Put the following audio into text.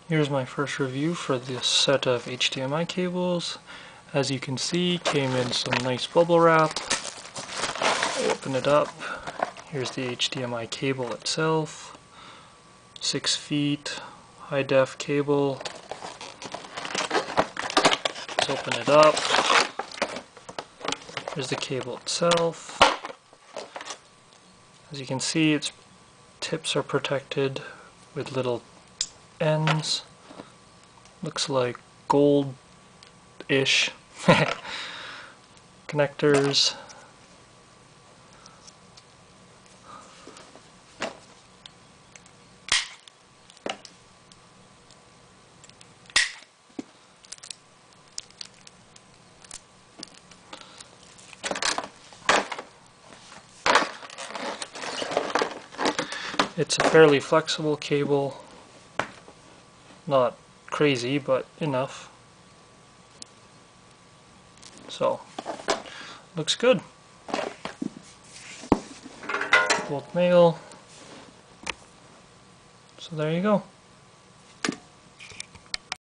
Here's my first review for this set of HDMI cables. As you can see, came in some nice bubble wrap. Open it up. Here's the HDMI cable itself. 6 feet, high def cable. Let's open it up. Here's the cable itself. As you can see, its tips are protected with little ends. Looks like gold-ish connectors. It's a fairly flexible cable. Not crazy, but enough. So, looks good. Both male. So there you go.